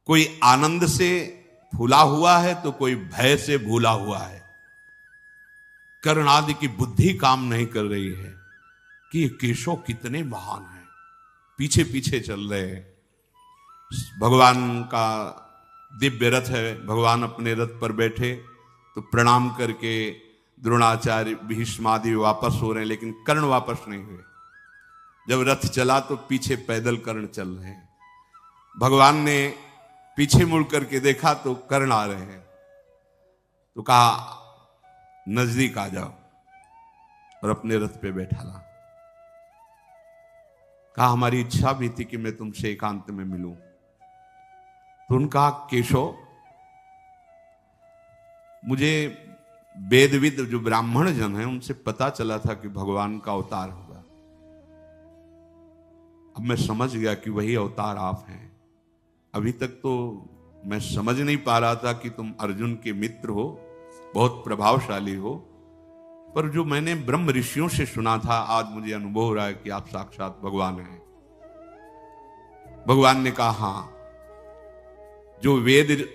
कोई आनंद से फूला हुआ है तो कोई भय से भूला हुआ है। कर्ण आदि की बुद्धि काम नहीं कर रही है कि ये केशव कितने महान हैं, पीछे पीछे चल रहे हैं। भगवान का दिव्य रथ है, भगवान अपने रथ पर बैठे तो प्रणाम करके द्रोणाचार्य भीष्मादि वापस हो रहे हैं, लेकिन कर्ण वापस नहीं हुए। जब रथ चला तो पीछे पैदल कर्ण चल रहे हैं। भगवान ने पीछे मुड़ करके देखा तो कर्ण आ रहे हैं, तो कहा नजदीक आ जाओ, और अपने रथ पे बैठा ला। कहा हमारी इच्छा भी थी कि मैं तुमसे एकांत में मिलूं। तो उनका केशव, मुझे वेदविद जो ब्राह्मण जन है उनसे पता चला था कि भगवान का अवतार होगा। अब मैं समझ गया कि वही अवतार आप हैं। अभी तक तो मैं समझ नहीं पा रहा था कि तुम अर्जुन के मित्र हो, बहुत प्रभावशाली हो, पर जो मैंने ब्रह्म ऋषियों से सुना था आज मुझे अनुभव हो रहा है कि आप साक्षात भगवान हैं। भगवान ने कहा हां, जो वेद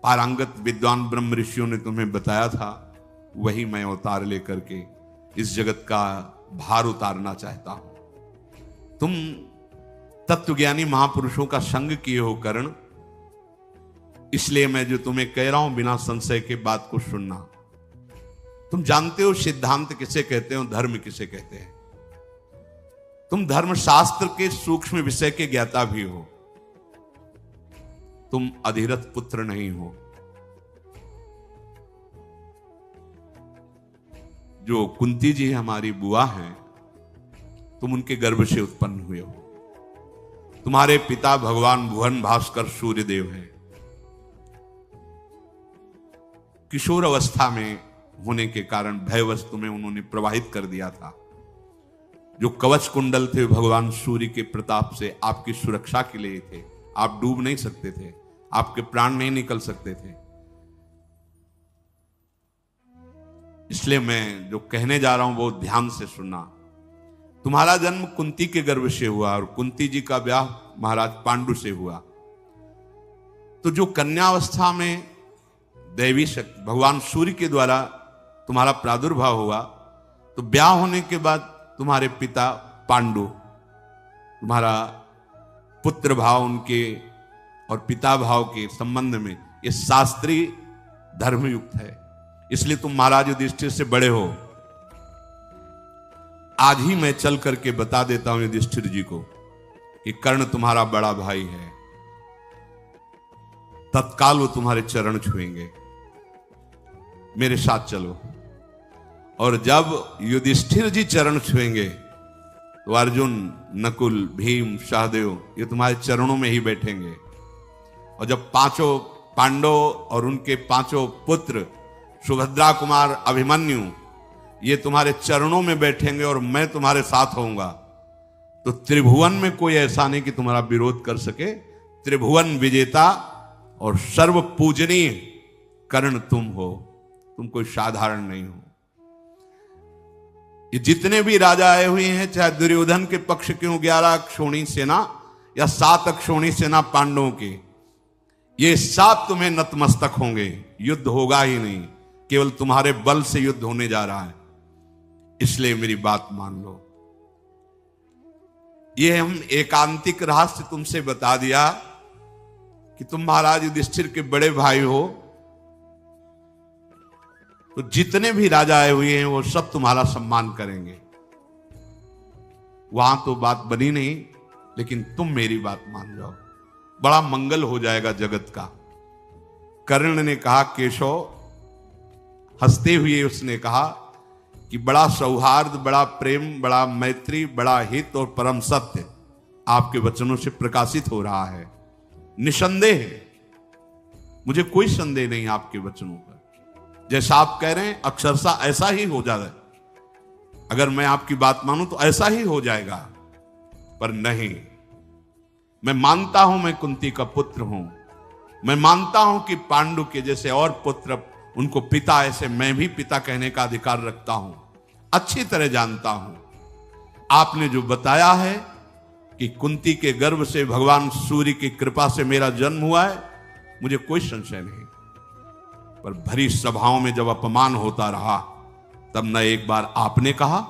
पारंगत विद्वान ब्रह्म ऋषियों ने तुम्हें बताया था वही मैं अवतार लेकर के इस जगत का भार उतारना चाहता हूं। तुम तत्वज्ञानी महापुरुषों का संग किए हो कर्ण, इसलिए मैं जो तुम्हें कह रहा हूं बिना संशय के बात को सुनना। तुम जानते हो सिद्धांत किसे कहते हो, धर्म किसे कहते हैं। तुम धर्म शास्त्र के सूक्ष्म विषय के ज्ञाता भी हो। तुम अधिरथ पुत्र नहीं हो। जो कुंती जी हमारी बुआ हैं, तुम उनके गर्भ से उत्पन्न हुए हो। तुम्हारे पिता भगवान भुवन भास्कर सूर्यदेव हैं। किशोर अवस्था में होने के कारण भयवश तुम्हें उन्होंने प्रवाहित कर दिया था। जो कवच कुंडल थे भगवान सूर्य के प्रताप से आपकी सुरक्षा के लिए थे। आप डूब नहीं सकते थे, आपके प्राण नहीं निकल सकते थे। इसलिए मैं जो कहने जा रहा हूं वो ध्यान से सुनना। तुम्हारा जन्म कुंती के गर्भ से हुआ और कुंती जी का ब्याह महाराज पांडु से हुआ। तो जो कन्यावस्था में दैवी शक्ति भगवान सूर्य के द्वारा तुम्हारा प्रादुर्भाव हुआ, तो ब्याह होने के बाद तुम्हारे पिता पांडु, तुम्हारा पुत्र भाव उनके और पिता भाव के संबंध में ये शास्त्रीय धर्मयुक्त है। इसलिए तुम महाराज युधिष्ठिर से बड़े हो। आज ही मैं चल करके बता देता हूं युधिष्ठिर जी को कि कर्ण तुम्हारा बड़ा भाई है। तत्काल वो तुम्हारे चरण छुएंगे। मेरे साथ चलो। और जब युधिष्ठिर जी चरण छुएंगे तो अर्जुन, नकुल, भीम, सहदेव ये तुम्हारे चरणों में ही बैठेंगे। और जब पांचों पांडव और उनके पांचों पुत्र सुभद्रा कुमार, अभिमन्यु ये तुम्हारे चरणों में बैठेंगे और मैं तुम्हारे साथ होऊंगा, तो त्रिभुवन में कोई ऐसा नहीं कि तुम्हारा विरोध कर सके। त्रिभुवन विजेता और सर्व पूजनीय कर्ण तुम हो। तुम कोई साधारण नहीं हो। ये जितने भी राजा आए हुए हैं, चाहे दुर्योधन के पक्ष के 11 अक्षौणी सेना या 7 अक्षौणी सेना पांडवों के, ये सब तुम्हें नतमस्तक होंगे। युद्ध होगा ही नहीं, केवल तुम्हारे बल से युद्ध होने जा रहा है। इसलिए मेरी बात मान लो। ये हम एकांतिक रहस्य तुमसे बता दिया कि तुम महाराज युधिष्ठिर के बड़े भाई हो। तो जितने भी राजा आए हुए हैं वो सब तुम्हारा सम्मान करेंगे। वहां तो बात बनी नहीं, लेकिन तुम मेरी बात मान जाओ, बड़ा मंगल हो जाएगा जगत का। कर्ण ने कहा केशव, हंसते हुए उसने कहा कि बड़ा सौहार्द, बड़ा प्रेम, बड़ा मैत्री, बड़ा हित और परम सत्य आपके वचनों से प्रकाशित हो रहा है। निसंदेह मुझे कोई संदेह नहीं आपके वचनों पर। जैसा आप कह रहे हैं अक्षरशः ऐसा ही हो जाए। अगर मैं आपकी बात मानूं तो ऐसा ही हो जाएगा। पर नहीं, मैं मानता हूं मैं कुंती का पुत्र हूं। मैं मानता हूं कि पांडु के जैसे और पुत्र उनको पिता, ऐसे मैं भी पिता कहने का अधिकार रखता हूं। अच्छी तरह जानता हूं आपने जो बताया है कि कुंती के गर्भ से भगवान सूर्य की कृपा से मेरा जन्म हुआ है, मुझे कोई संशय नहीं। पर भरी सभाओं में जब अपमान होता रहा, तब न एक बार आपने कहा,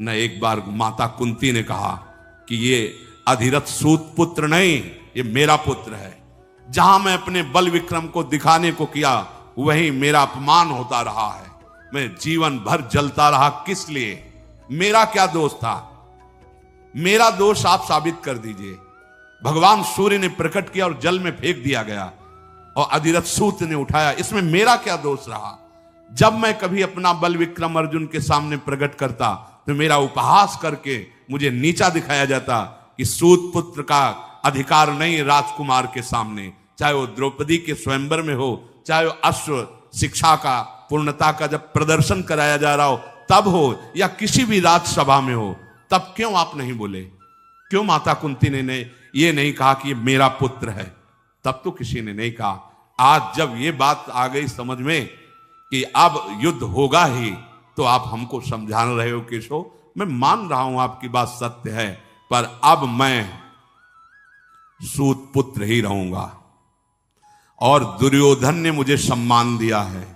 न एक बार माता कुंती ने कहा कि ये अधिरथ सूत पुत्र नहीं, ये मेरा पुत्र है। जहां मैं अपने बल विक्रम को दिखाने को किया, वहीं मेरा अपमान होता रहा है। मैं जीवन भर जलता रहा, किस लिए? मेरा क्या दोष था? मेरा दोष आप साबित कर दीजिए। भगवान सूर्य ने प्रकट किया और जल में फेंक दिया गया और अधिरथ सूत ने उठाया, इसमें मेरा क्या दोष रहा? जब मैं कभी अपना बल विक्रम अर्जुन के सामने प्रकट करता तो मेरा उपहास करके मुझे नीचा दिखाया जाता कि सूत पुत्र का अधिकार नहीं राजकुमार के सामने, चाहे वो द्रौपदी के स्वयंवर में हो, चाहे वो अश्व शिक्षा का पूर्णता का जब प्रदर्शन कराया जा रहा हो तब हो, या किसी भी राजसभा में हो, तब क्यों आप नहीं बोले? क्यों माता कुंती ने ये नहीं कहा कि ये मेरा पुत्र है? तब तो किसी ने नहीं कहा। आज जब ये बात आ गई समझ में कि अब युद्ध होगा ही, तो आप हमको समझा रहे हो केशव, मैं मान रहा हूं आपकी बात सत्य है, पर अब मैं सूत पुत्र ही रहूंगा। और दुर्योधन ने मुझे सम्मान दिया है,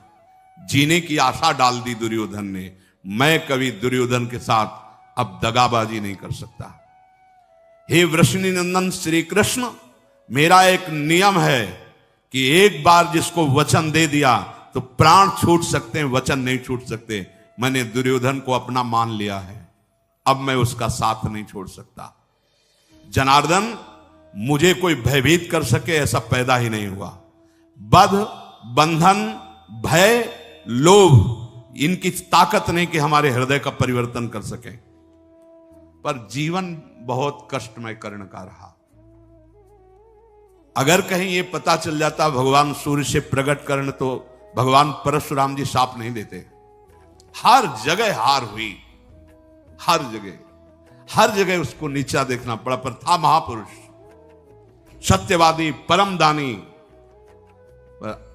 जीने की आशा डाल दी दुर्योधन ने। मैं कभी दुर्योधन के साथ अब दगाबाजी नहीं कर सकता। हे वृषणी नंदन श्री कृष्ण, मेरा एक नियम है कि एक बार जिसको वचन दे दिया तो प्राण छूट सकते हैं, वचन नहीं छूट सकते। मैंने दुर्योधन को अपना मान लिया है, अब मैं उसका साथ नहीं छोड़ सकता। जनार्दन, मुझे कोई भयभीत कर सके ऐसा पैदा ही नहीं हुआ। बध, बंधन, भय, लोभ, इनकी ताकत नहीं कि हमारे हृदय का परिवर्तन कर सके। पर जीवन बहुत कष्टमय कर्ण का रहा। अगर कहीं ये पता चल जाता भगवान सूर्य से प्रकट कर्ण, तो भगवान परशुराम जी शाप नहीं देते। हर जगह हार हुई, हर जगह उसको नीचा देखना पड़ा, पर था महापुरुष, सत्यवादी, परम दानी।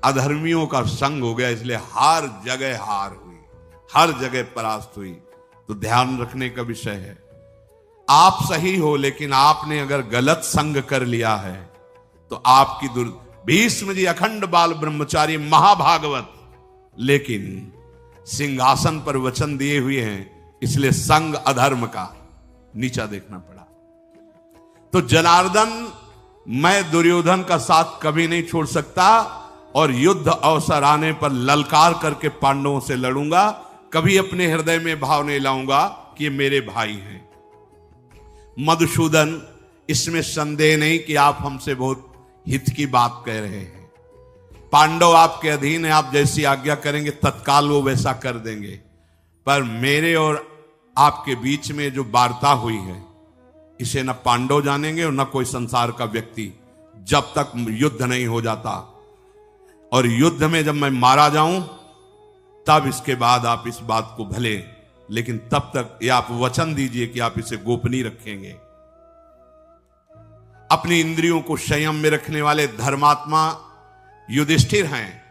अधर्मियों का संग हो गया, इसलिए हर जगह हार हुई, हर जगह परास्त हुई। तो ध्यान रखने का विषय है, आप सही हो, लेकिन आपने अगर गलत संग कर लिया है तो आपकी भीष्म जी अखंड बाल ब्रह्मचारी महाभागवत, लेकिन सिंहासन पर वचन दिए हुए हैं, इसलिए संग अधर्म का नीचा देखना पड़ा। तो जनार्दन, मैं दुर्योधन का साथ कभी नहीं छोड़ सकता, और युद्ध अवसर आने पर ललकार करके पांडवों से लड़ूंगा। कभी अपने हृदय में भाव नहीं लाऊंगा कि ये मेरे भाई हैं। मधुसूदन, इसमें संदेह नहीं कि आप हमसे बहुत हित की बात कह रहे हैं। पांडव आपके अधीन है, आप जैसी आज्ञा करेंगे तत्काल वो वैसा कर देंगे। पर मेरे और आपके बीच में जो वार्ता हुई है, इसे न पांडव जानेंगे और न कोई संसार का व्यक्ति, जब तक युद्ध नहीं हो जाता। और युद्ध में जब मैं मारा जाऊं, तब इसके बाद आप इस बात को भले, लेकिन तब तक ये आप वचन दीजिए कि आप इसे गोपनीय रखेंगे। अपनी इंद्रियों को संयम में रखने वाले धर्मात्मा युधिष्ठिर हैं,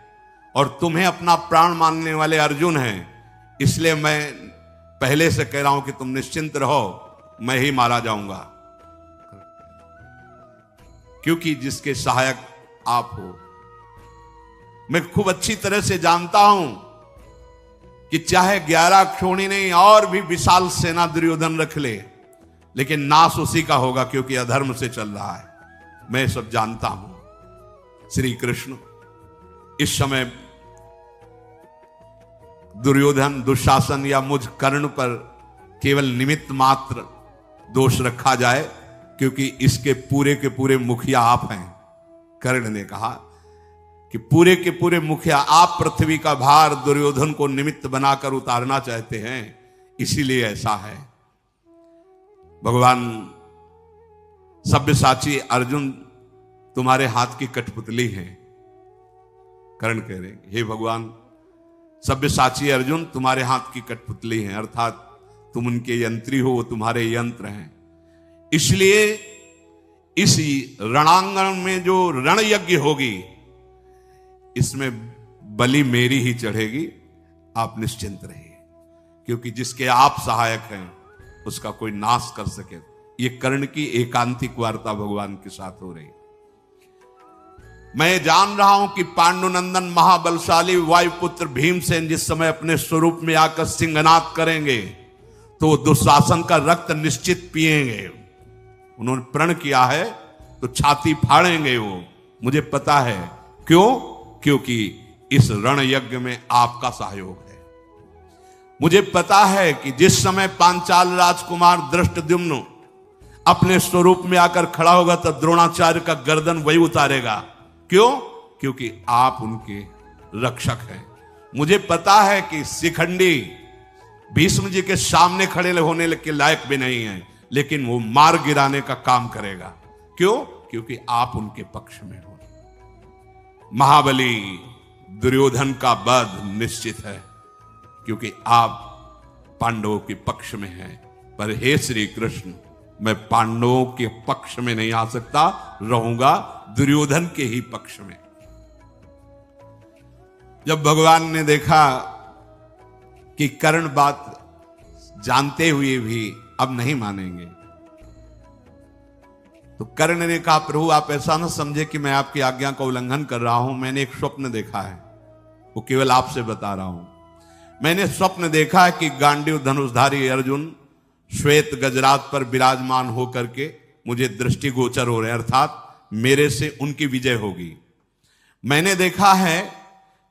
और तुम्हें अपना प्राण मानने वाले अर्जुन हैं। इसलिए मैं पहले से कह रहा हूं कि तुम निश्चिंत रहो, मैं ही मारा जाऊंगा, क्योंकि जिसके सहायक आप हो। मैं खूब अच्छी तरह से जानता हूं कि चाहे 11 क्षोणी नहीं और भी विशाल सेना दुर्योधन रख ले, लेकिन नाश उसी का होगा, क्योंकि अधर्म से चल रहा है। मैं सब जानता हूं। श्री कृष्ण, इस समय दुर्योधन, दुशासन या मुझ कर्ण पर केवल निमित्त मात्र दोष रखा जाए, क्योंकि इसके पूरे के पूरे मुखिया आप हैं। कर्ण ने कहा कि पूरे के पूरे मुखिया आप, पृथ्वी का भार दुर्योधन को निमित्त बनाकर उतारना चाहते हैं, इसीलिए ऐसा है। भगवान सब्यसाची अर्जुन तुम्हारे हाथ की कठपुतली हैं। कर्ण कह रहे, हे भगवान, सब्यसाची अर्जुन तुम्हारे हाथ की कठपुतली हैं, अर्थात तुम उनके यंत्री हो, वो तुम्हारे यंत्र हैं। इसलिए इस रणांगण में जो रण यज्ञ होगी, इसमें बलि मेरी ही चढ़ेगी। आप निश्चिंत रहिए, क्योंकि जिसके आप सहायक हैं उसका कोई नाश कर सके ये कर्ण की एकांतिक वार्ता भगवान के साथ हो रही। मैं जान रहा हूं कि पांडुनंदन महाबलशाली वायुपुत्र भीमसेन जिस समय अपने स्वरूप में आकर सिंहनाद करेंगे तो दुशासन का रक्त निश्चित पिएंगे। उन्होंने प्रण किया है तो छाती फाड़ेंगे वो, मुझे पता है। क्यों? क्योंकि इस रण यज्ञ में आपका सहयोग है। मुझे पता है कि जिस समय पांचाल राजकुमार धृष्टद्युम्न अपने स्वरूप में आकर खड़ा होगा तो द्रोणाचार्य का गर्दन वही उतारेगा। क्यों? क्योंकि आप उनके रक्षक हैं। मुझे पता है कि शिखंडी भीष्म जी के सामने खड़े होने के लायक भी नहीं है, लेकिन वो मार गिराने का काम करेगा। क्यों? क्योंकि आप उनके पक्ष में हो। महाबली दुर्योधन का वध निश्चित है क्योंकि आप पांडवों के पक्ष में हैं। पर हे श्री कृष्ण, मैं पांडवों के पक्ष में नहीं आ सकता, रहूंगा दुर्योधन के ही पक्ष में। जब भगवान ने देखा कि कर्ण बात जानते हुए भी अब नहीं मानेंगे, तो कर्ण ने कहा, प्रभु आप ऐसा ना समझे कि मैं आपकी आज्ञा का उल्लंघन कर रहा हूं। मैंने एक स्वप्न देखा है, वो केवल आपसे बता रहा हूं। मैंने स्वप्न देखा है कि गांडीव धनुषधारी अर्जुन श्वेत गजरात पर विराजमान होकर के मुझे दृष्टिगोचर हो रहे हैं, अर्थात मेरे से उनकी विजय होगी। मैंने देखा है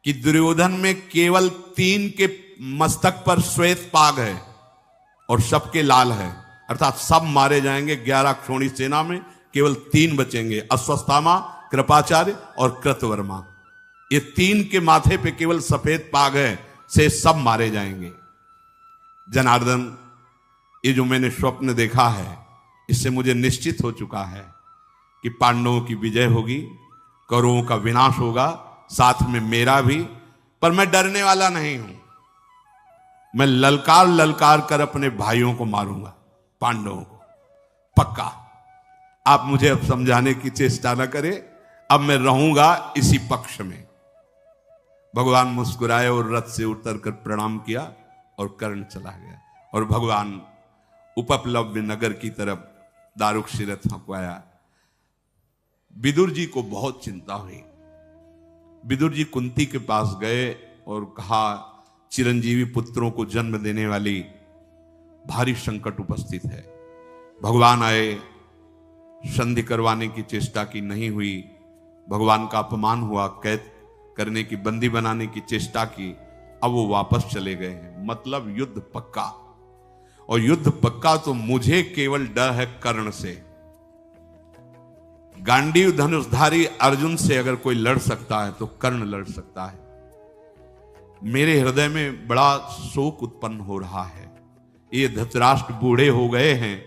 कि दुर्योधन में केवल 3 के मस्तक पर श्वेत पाग है और सबके लाल है, अर्थात सब मारे जाएंगे। 11 क्षोणी सेना में केवल 3 बचेंगे, अश्वत्थामा, कृपाचार्य और कृतवर्मा। ये 3 के माथे पे केवल सफेद पाग है, से सब मारे जाएंगे। जनार्दन, ये जो मैंने स्वप्न देखा है इससे मुझे निश्चित हो चुका है कि पांडवों की विजय होगी, कौरवों का विनाश होगा, साथ में मेरा भी। पर मैं डरने वाला नहीं हूं। मैं ललकार ललकार कर अपने भाइयों को मारूंगा, पांडवों को, पक्का। आप मुझे अब समझाने की चेष्टा न करें, अब मैं रहूंगा इसी पक्ष में। भगवान मुस्कुराए और रथ से उतरकर प्रणाम किया और कर्ण चला गया। और भगवान उपप्लव्य नगर की तरफ दारुक्षी रथ हंकवाया। विदुर जी को बहुत चिंता हुई। विदुर जी कुंती के पास गए और कहा, चिरंजीवी पुत्रों को जन्म देने वाली भारी संकट उपस्थित है। भगवान आए, संधि करवाने की चेष्टा की, नहीं हुई। भगवान का अपमान हुआ, कैद करने की, बंदी बनाने की चेष्टा की। अब वो वापस चले गए हैं। मतलब युद्ध पक्का। और युद्ध पक्का तो मुझे केवल डर है कर्ण से। गांडीव धनुषधारी अर्जुन से अगर कोई लड़ सकता है तो कर्ण लड़ सकता है। मेरे हृदय में बड़ा शोक उत्पन्न हो रहा है। ये धृतराष्ट्र बूढ़े हो गए हैं,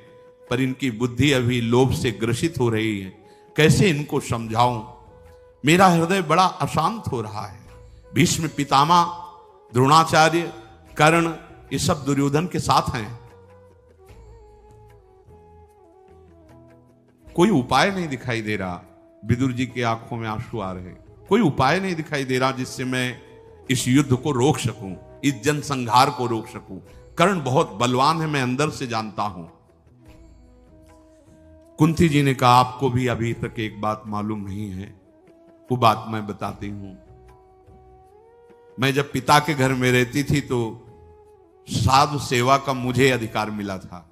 पर इनकी बुद्धि अभी लोभ से ग्रसित हो रही है। कैसे इनको समझाऊं? मेरा हृदय बड़ा अशांत हो रहा है। भीष्म पितामह, द्रोणाचार्य, कर्ण, ये सब दुर्योधन के साथ हैं। कोई उपाय नहीं दिखाई दे रहा। विदुर जी की आंखों में आंसू आ रहे। कोई उपाय नहीं दिखाई दे रहा जिससे मैं इस युद्ध को रोक सकूं, इस जनसंहार को रोक सकूं। कर्ण बहुत बलवान है, मैं अंदर से जानता हूं। कुंती जी ने कहा, आपको भी अभी तक एक बात मालूम नहीं है, वो बात मैं बताती हूं। मैं जब पिता के घर में रहती थी तो साधु सेवा का मुझे अधिकार मिला था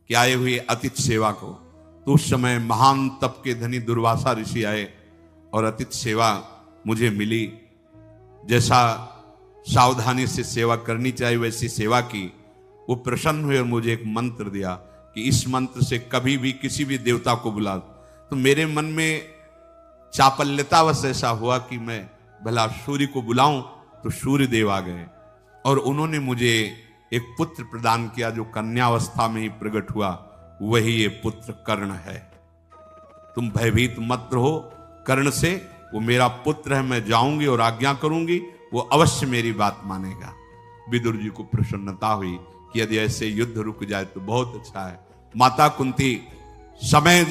कि आए हुए अतिथि सेवा को। तो उस समय महान तप के धनी दुर्वासा ऋषि आए और अतिथि सेवा मुझे मिली। जैसा सावधानी से सेवा करनी चाहिए वैसी सेवा की। वो प्रसन्न हुए और मुझे एक मंत्र दिया कि इस मंत्र से कभी भी किसी भी देवता को बुला। तो मेरे मन में चापल्यतावश ऐसा हुआ कि मैं भला सूर्य को बुलाऊं, तो सूर्य देव आ गए और उन्होंने मुझे एक पुत्र प्रदान किया जो कन्यावस्था में ही प्रकट हुआ। वही ये पुत्र कर्ण है। तुम भयभीत मत रहो कर्ण से, वो मेरा पुत्र है। मैं जाऊंगी और आज्ञा करूंगी, वो अवश्य मेरी बात मानेगा। विदुर जी को प्रसन्नता हुई कि यदि ऐसे युद्ध रुक जाए तो बहुत अच्छा है। माता कुंती, समय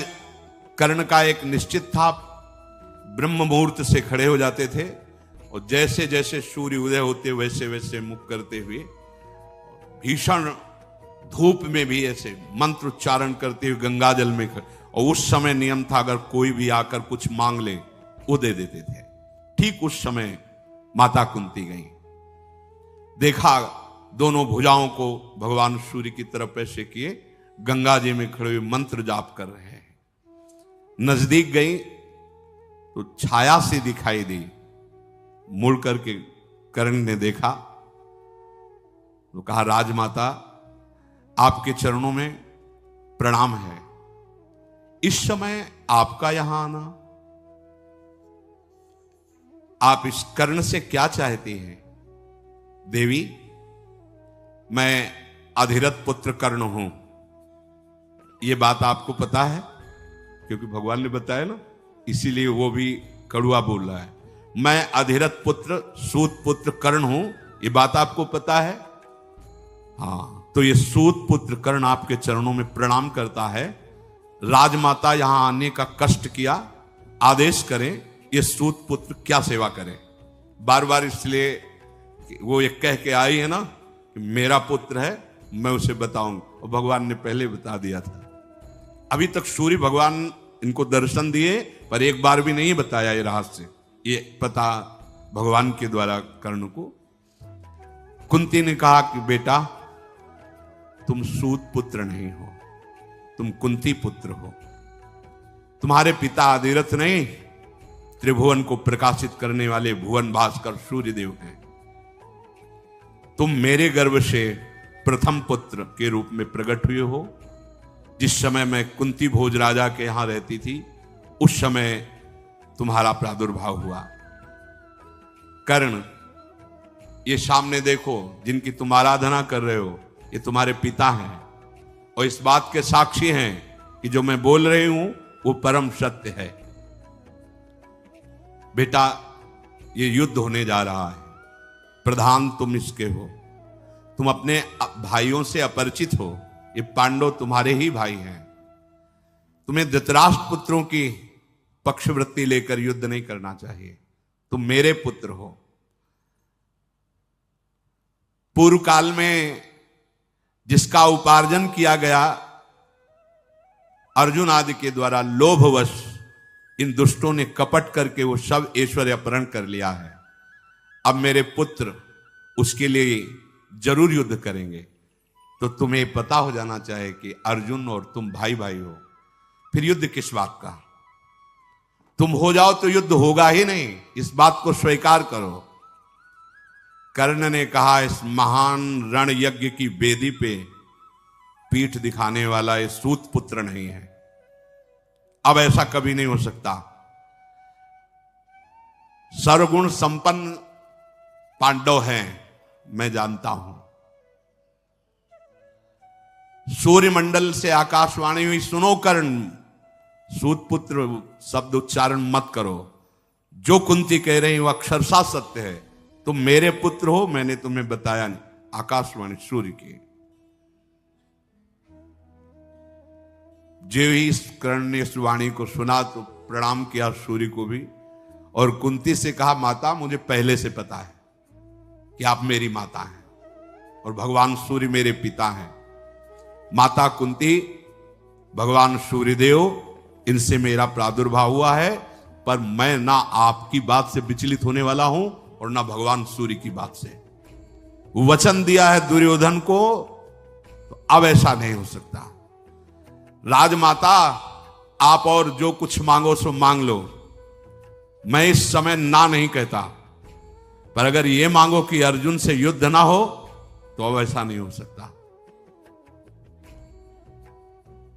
कर्ण का एक निश्चित था। ब्रह्म मुहूर्त से खड़े हो जाते थे और जैसे जैसे सूर्य उदय होते वैसे वैसे मुख करते हुए भीषण धूप में भी ऐसे मंत्र उच्चारण करते हुए गंगा जल में और उस समय नियम था अगर कोई भी आकर कुछ मांग ले वो दे देते थे। ठीक उस समय माता कुंती गई, देखा दोनों भुजाओं को भगवान सूर्य की तरफ ऐसे किए, गंगा जी में खड़े हुए मंत्र जाप कर रहे हैं। नजदीक गई तो छाया सी दिखाई दी, मुड़ करके कर्ण ने देखा तो कहा राजमाता आपके चरणों में प्रणाम है, इस समय आपका यहां आना, आप इस कर्ण से क्या चाहती हैं? देवी मैं अधिरथ पुत्र कर्ण हूं, यह बात आपको पता है? क्योंकि भगवान ने बताया ना, इसीलिए वो भी कड़ुआ बोल रहा है। मैं अधिरथ पुत्र सूत पुत्र कर्ण हूं, यह बात आपको पता है? हाँ, तो ये सूत पुत्र कर्ण आपके चरणों में प्रणाम करता है। राजमाता यहां आने का कष्ट किया, आदेश करें ये सूत पुत्र क्या सेवा करें। बार बार इसलिए वो ये कह के आई है ना कि मेरा पुत्र है, मैं उसे बताऊंगा, और भगवान ने पहले बता दिया था। अभी तक सूर्य भगवान इनको दर्शन दिए पर एक बार भी नहीं बताया ये रहस्य, ये पता भगवान के द्वारा कर्ण को। कुंती ने कहा कि बेटा तुम सूत पुत्र नहीं हो, तुम कुंती पुत्र हो। तुम्हारे पिता अधिरथ नहीं, त्रिभुवन को प्रकाशित करने वाले भुवन भास्कर सूर्य देव हैं। तुम मेरे गर्भ से प्रथम पुत्र के रूप में प्रकट हुए हो। जिस समय मैं कुंती भोज राजा के यहां रहती थी उस समय तुम्हारा प्रादुर्भाव हुआ। कर्ण, ये सामने देखो जिनकी तुम आराधना कर रहे हो, ये तुम्हारे पिता हैं और इस बात के साक्षी हैं कि जो मैं बोल रही हूं वो परम सत्य है। बेटा ये युद्ध होने जा रहा है, प्रधान तुम इसके हो, तुम अपने भाइयों से अपरिचित हो, ये पांडव तुम्हारे ही भाई हैं। तुम्हें धृतराष्ट्र पुत्रों की पक्षवृत्ति लेकर युद्ध नहीं करना चाहिए, तुम मेरे पुत्र हो। पूर्व काल में जिसका उपार्जन किया गया अर्जुन आदि के द्वारा, लोभवश इन दुष्टों ने कपट करके वो सब ऐश्वर्य अपहरण कर लिया है। अब मेरे पुत्र उसके लिए जरूर युद्ध करेंगे, तो तुम्हें पता हो जाना चाहिए कि अर्जुन और तुम भाई भाई हो, फिर युद्ध किस बात का? तुम हो जाओ तो युद्ध होगा ही नहीं, इस बात को स्वीकार करो। कर्ण ने कहा इस महान रण यज्ञ की वेदी पे पीठ दिखाने वाला ये सूत पुत्र नहीं है, अब ऐसा कभी नहीं हो सकता। सर्वगुण संपन्न पांडव हैं, मैं जानता हूं। सूर्यमंडल से आकाशवाणी हुई, सुनो कर्ण, सूत पुत्र शब्द उच्चारण मत करो, जो कुंती कह रही वो अक्षरशः सत्य है। तुम मेरे पुत्र हो, मैंने तुम्हें बताया नहीं, आकाशवाणी सूर्य की। जो ही इस कर्ण ने इस वाणी को सुना तो प्रणाम किया सूर्य को भी, और कुंती से कहा माता मुझे पहले से पता है कि आप मेरी माता हैं और भगवान सूर्य मेरे पिता हैं। माता कुंती, भगवान सूर्यदेव इनसे मेरा प्रादुर्भाव हुआ है, पर मैं ना आपकी बात से विचलित होने वाला हूं और ना भगवान सूर्य की बात से। वचन दिया है दुर्योधन को, तो अब ऐसा नहीं हो सकता। राजमाता आप और जो कुछ मांगो सो मांग लो, मैं इस समय ना नहीं कहता, पर अगर ये मांगो कि अर्जुन से युद्ध ना हो तो अब ऐसा नहीं हो सकता।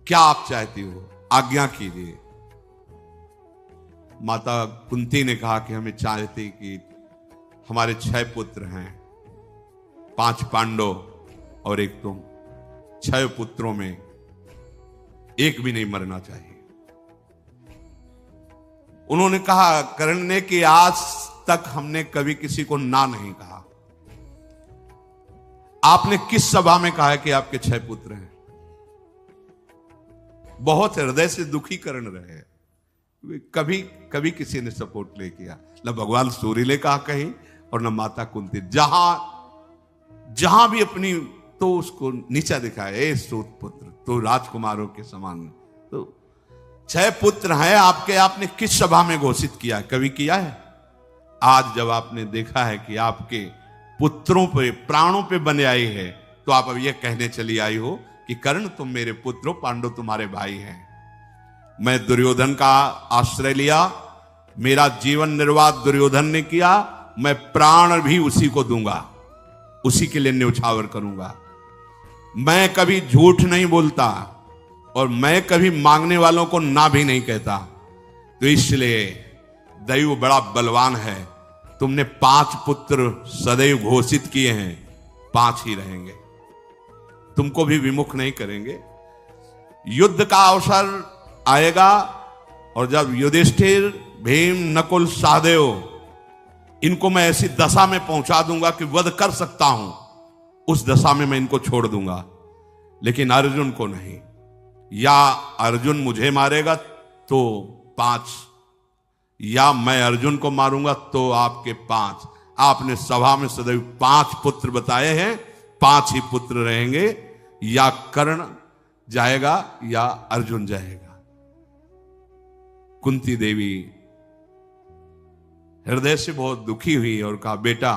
क्या आप चाहती हो, आज्ञा कीजिए। माता कुंती ने कहा कि हमें चाहती कि हमारे 6 पुत्र हैं, 5 पांडव और एक तुम, 6 पुत्रों में एक भी नहीं मरना चाहिए। उन्होंने कहा कर्ण ने कि आज तक हमने कभी किसी को ना नहीं कहा। आपने किस सभा में कहा है कि आपके 6 पुत्र हैं? बहुत हृदय से दुखी कर्ण रहे, कभी कभी किसी ने सपोर्ट नहीं किया, न भगवान सूर्य ने कहा कहीं और न माता कुंती। जहां भी अपनी तो उसको नीचा दिखाया, ए सूत पुत्र, तो राजकुमारों के समान। तो 6 पुत्र हैं आपके, आपने किस सभा में घोषित किया है? कभी किया है? आज जब आपने देखा है कि आपके पुत्रों पे, प्राणों पे बने आई है, तो आप अब यह कहने चली आई हो कि कर्ण तुम मेरे पुत्र हो, पांडु तुम्हारे भाई हैं। मैं दुर्योधन का आश्रय लिया, मेरा जीवन निर्वाह दुर्योधन ने किया, मैं प्राण भी उसी को दूंगा, उसी के लिए न्यौछावर करूंगा। मैं कभी झूठ नहीं बोलता और मैं कभी मांगने वालों को ना भी नहीं कहता। तो इसलिए दैव बड़ा बलवान है, तुमने 5 पुत्र सदैव घोषित किए हैं, 5 ही रहेंगे, तुमको भी विमुख नहीं करेंगे। युद्ध का अवसर आएगा और जब युधिष्ठिर, भीम, नकुल, सहदेव, इनको मैं ऐसी दशा में पहुंचा दूंगा कि वध कर सकता हूं, उस दशा में मैं इनको छोड़ दूंगा, लेकिन अर्जुन को नहीं। या अर्जुन मुझे मारेगा तो 5, या मैं अर्जुन को मारूंगा तो आपके 5। आपने सभा में सदैव 5 पुत्र बताए हैं, 5 ही पुत्र रहेंगे, या कर्ण जाएगा या अर्जुन जाएगा। कुंती देवी हृदय से बहुत दुखी हुई और कहा, बेटा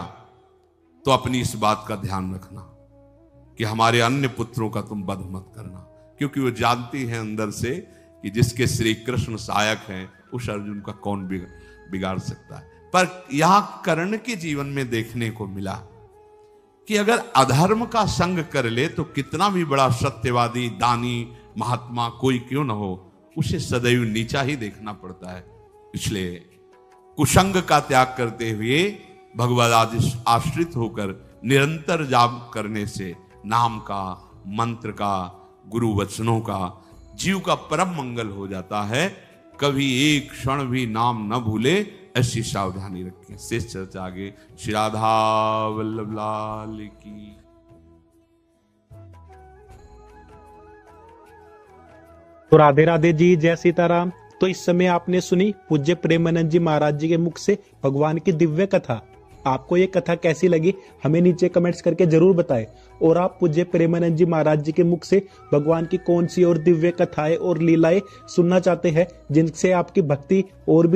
तो अपनी इस बात का ध्यान रखना कि हमारे अन्य पुत्रों का तुम वध मत करना, क्योंकि वो जानती हैं अंदर से कि जिसके श्री कृष्ण सहायक हैं उस अर्जुन का कौन बिगाड़ सकता है। पर यहां कर्ण के जीवन में देखने को मिला कि अगर अधर्म का संग कर ले तो कितना भी बड़ा सत्यवादी, दानी, महात्मा कोई क्यों न हो, उसे सदैव नीचा ही देखना पड़ता है। इसलिए कुसंग का त्याग करते हुए भगवद आश्रित होकर निरंतर जाप करने से नाम का, मंत्र का, गुरु वचनों का, जीव का परम मंगल हो जाता है। कभी एक क्षण भी नाम न भूले, ऐसी सावधानी रखें। शेष चर्चा आगे। श्री राधा वल्लभ लाल की। तो राधे राधे जी, जय सीताराम। तो इस समय आपने सुनी पूज्य प्रेमानंद जी महाराज जी के मुख से भगवान की दिव्य कथा। आपको ये कथा कैसी लगी हमें नीचे कमेंट्स करके जरूर बताएं। और आप पूज्य प्रेमानंद जी महाराज जी के मुख से भगवान की कौन सी और दिव्य कथाएं और लीलाएं सुनना चाहते हैं, जिनसे आपकी भक्ति और भी